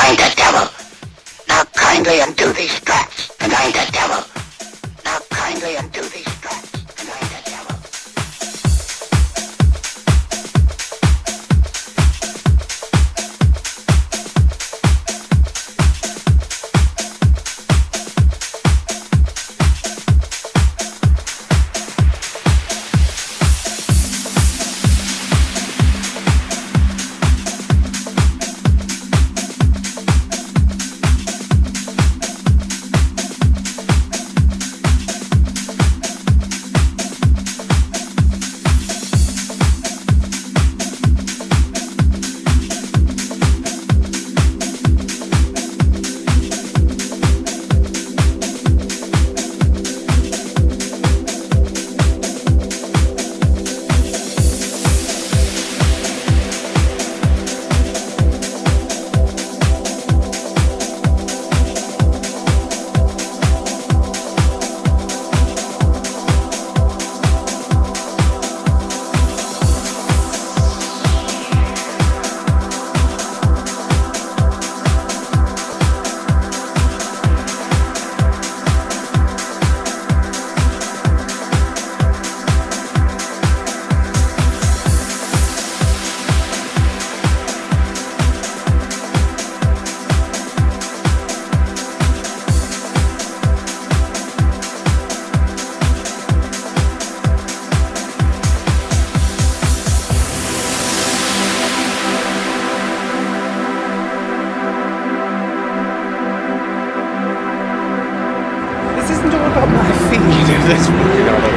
I'm the devil. Now kindly undo these straps, and I'm the devil. Now kindly undo these straps, and I'm the devil.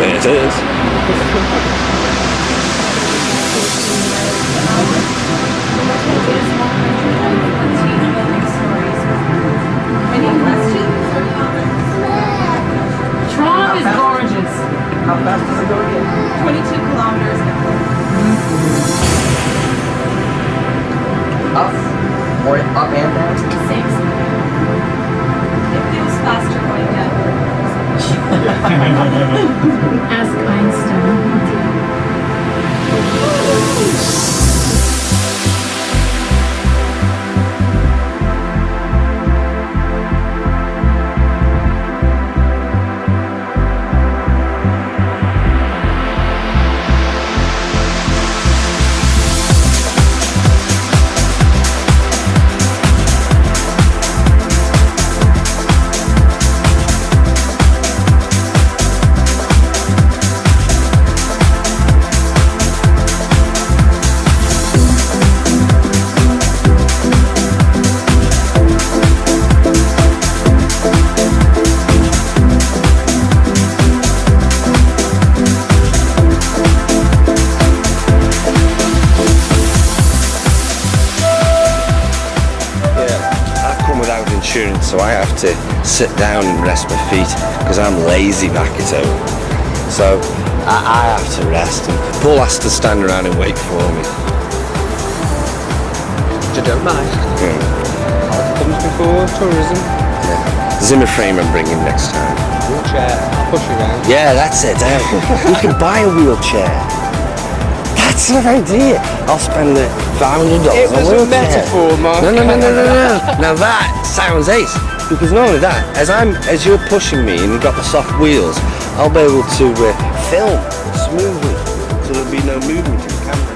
It is. Any questions or comments? Toronto is gorgeous. How fast does it go again? 22 kilometers an hour. Up? Or up and down? Same speed. It feels faster going down. Ask Einstein. So I have to sit down and rest my feet because I'm lazy back at home. So I have to rest and Paul has to stand around and wait for me. You don't mind? Yeah. It comes before tourism. Yeah. Zimmer frame I'm bringing next time. Wheelchair, I'll push you around. Yeah, that's it. You can buy a wheelchair. That's an idea. I'll spend the $500 It was on a a metaphor, Mark. No. Now that sounds ace. Because not only that, as you're pushing me and you've got the soft wheels, I'll be able to film smoothly, so there'll be no movement in the camera.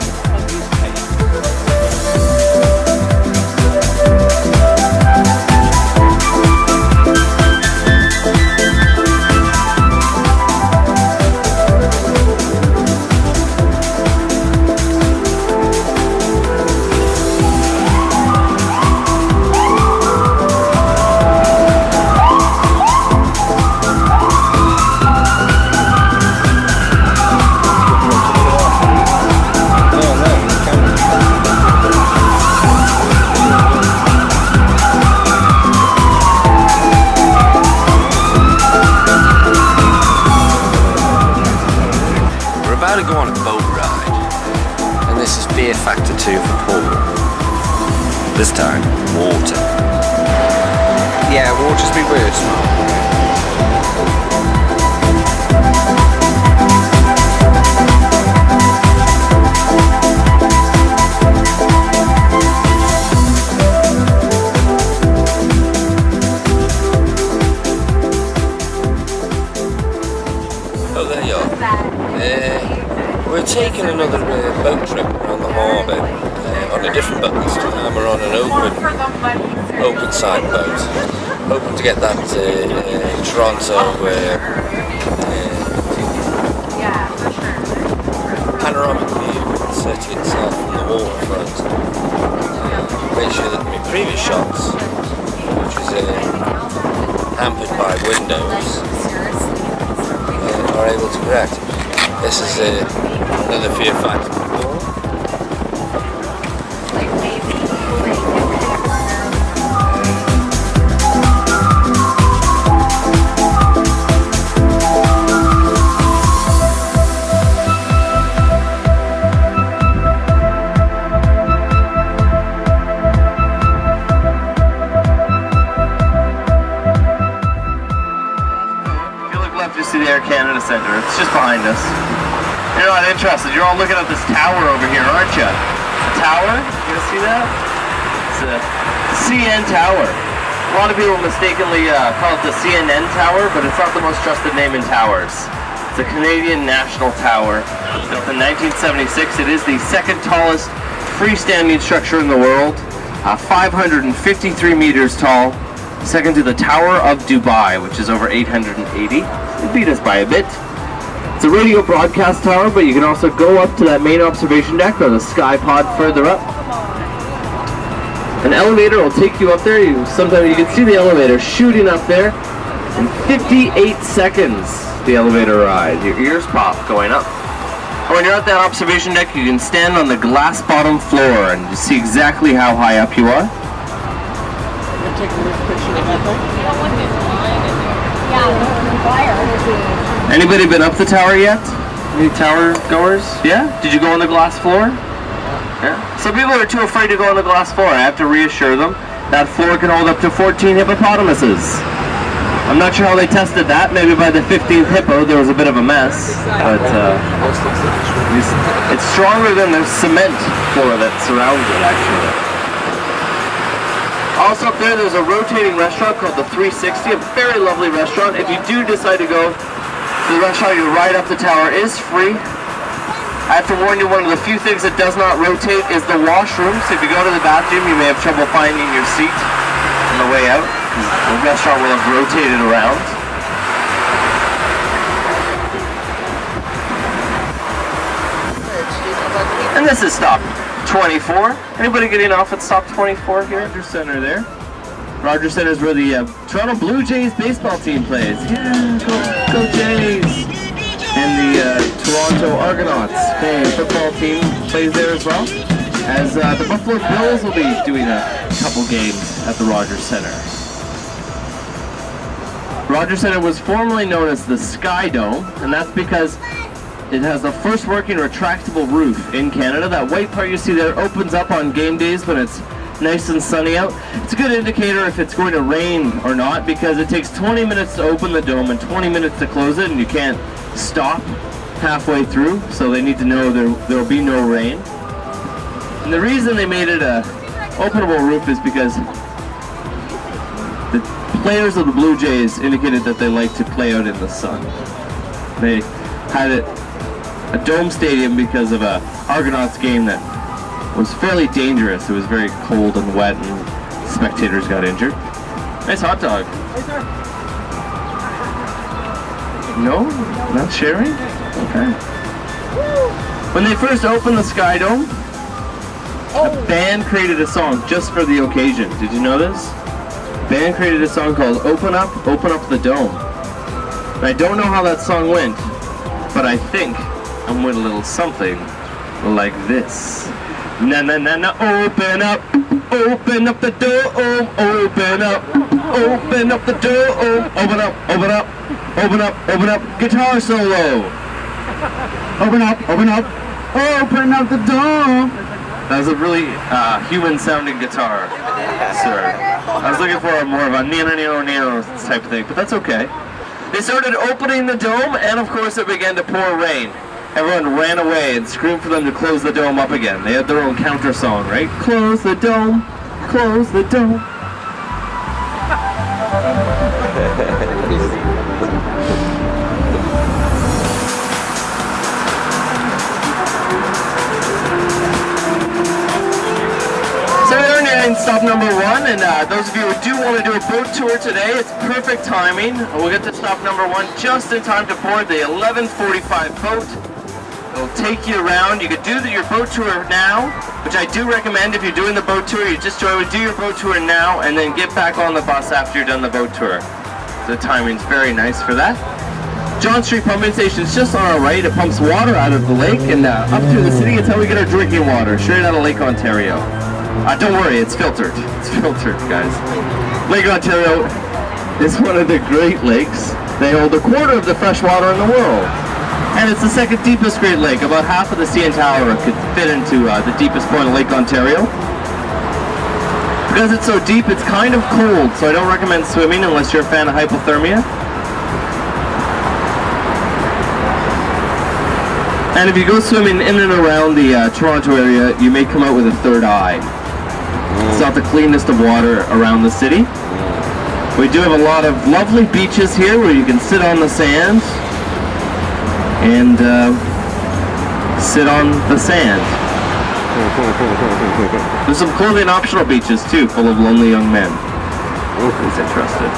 To go on a boat ride, and this is beer factor 2 for Paul. This time, water. Yeah, we'll just be weird, smart. taking another boat trip around the harbour on a different boat this time. We're on an open side boat, hoping to get that Toronto panoramic view setting itself from the waterfront. Make sure that my previous shots, which is hampered by windows, are able to correct. This is another fear factor. Canada Center. It's just behind us. You're not interested. You're all looking at this tower over here, aren't you? The tower? You guys see that? It's a CN Tower. A lot of people mistakenly call it the CNN Tower, but it's not the most trusted name in towers. It's a Canadian National Tower. Built in 1976. It is the second tallest freestanding structure in the world. 553 meters tall. Second to the Tower of Dubai, which is over 880. It beat us by a bit. It's a radio broadcast tower, but you can also go up to that main observation deck or the sky pod further up. An elevator will take you up there. Sometimes you can see the elevator shooting up there in 58 seconds. The elevator ride. Your ears pop going up. When you're at that observation deck, you can stand on the glass bottom floor and just see exactly how high up you are. Anybody been up the tower yet? Any tower goers? Yeah? Did you go on the glass floor? Yeah? Some people are too afraid to go on the glass floor. I have to reassure them that floor can hold up to 14 hippopotamuses. I'm not sure how they tested that. Maybe by the 15th hippo there was a bit of a mess. But it's stronger than the cement floor that surrounds it, actually. Also up there's a rotating restaurant called the 360, a very lovely restaurant. If you do decide to go to the restaurant, you ride up the tower is free. I have to warn you, one of the few things that does not rotate is the washroom. So if you go to the bathroom, you may have trouble finding your seat on the way out. The restaurant will have rotated around. And this is stop 24. Anybody getting off at stop 24 here? Rogers Center there. Rogers Center is where the Toronto Blue Jays baseball team plays. Yeah, go Jays! And the Toronto Argonauts football team plays there as well. As the Buffalo Bills will be doing a couple games at the Rogers Center. Rogers Center was formerly known as the Sky Dome, and that's because it has the first working retractable roof in Canada. That white part you see there opens up on game days when it's nice and sunny out. It's a good indicator if it's going to rain or not, because it takes 20 minutes to open the dome and 20 minutes to close it, and you can't stop halfway through, so they need to know there will be no rain. And the reason they made it a openable roof is because the players of the Blue Jays indicated that they like to play out in the sun. They had it a dome stadium because of a Argonauts game that was fairly dangerous. It was very cold and wet and spectators got injured. Nice hot dog. No? Not sharing? Okay. When they first opened the Sky Dome, a band created a song just for the occasion. Did you know this? A band created a song called Open Up the Dome. And I don't know how that song went, but I think I went a little something like this. Na na na na, open up the dome, open up the dome, open up, guitar solo. Open up the dome. That was a really human-sounding guitar, sir. I was looking for more of a neo type of thing, but that's okay. They started opening the dome, and of course it began to pour rain. Everyone ran away and screamed for them to close the dome up again. They had their own counter song, right? Close the dome, close the dome. Fine, stop number 1, and those of you who do want to do a boat tour today, it's perfect timing. We'll get to stop number 1 just in time to board the 11:45 boat. It'll take you around. You could do your boat tour now, which I do recommend if you're doing the boat tour. You just do your boat tour now and then get back on the bus after you're done the boat tour. The timing's very nice for that. John Street pumping station is just on our right. It pumps water out of the lake and up through the city. It's how we get our drinking water, straight out of Lake Ontario. Don't worry, it's filtered. It's filtered, guys. Lake Ontario is one of the Great Lakes. They hold a quarter of the fresh water in the world. And it's the second deepest Great Lake. About half of the CN Tower could fit into the deepest point of Lake Ontario. Because it's so deep, it's kind of cold, so I don't recommend swimming unless you're a fan of hypothermia. And if you go swimming in and around the Toronto area, you may come out with a third eye. It's not the cleanest of water around the city. We do have a lot of lovely beaches here where you can sit on the sand and sit on the sand. There's some clothing optional beaches too, full of lonely young men. Who's interested?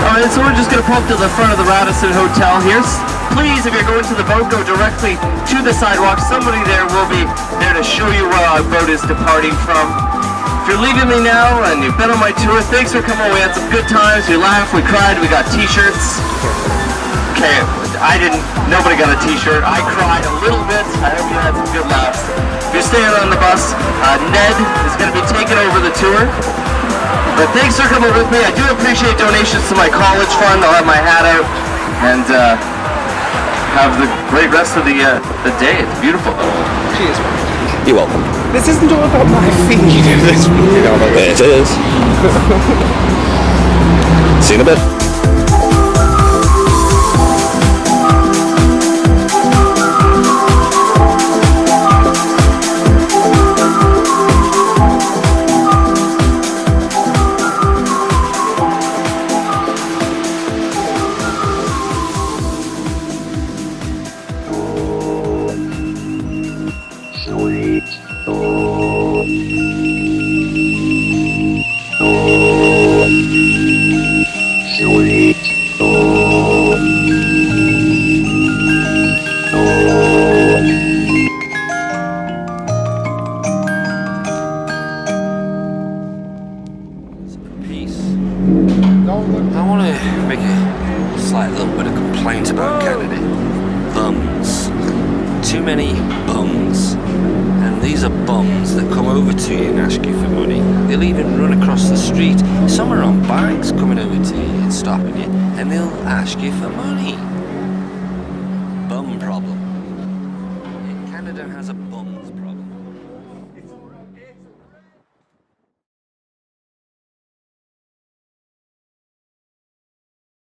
Alright, so we're just going to pull up to the front of the Radisson Hotel here. Please, if you're going to the boat, go directly to the sidewalk. Somebody there will be there to show you where our boat is departing from. If you're leaving me now and you've been on my tour, thanks for coming. We had some good times. We laughed, we cried, we got t-shirts. Okay, nobody got a t-shirt. I cried a little bit. I hope you had some good laughs. If you're staying on the bus, Ned is going to be taking over the tour. But thanks for coming with me. I do appreciate donations to my college fund. I'll have my hat out and have the great rest of the day. It's beautiful. Cheers. You're welcome. This isn't all about my feet. This It is. See you in a bit. I want to make a slight little bit of complaint about Canada. Bums. Too many bums. And these are bums that come over to you and ask you for money. They'll even run across the street. Some are on bikes coming over to you and stopping you. And they'll ask you for money.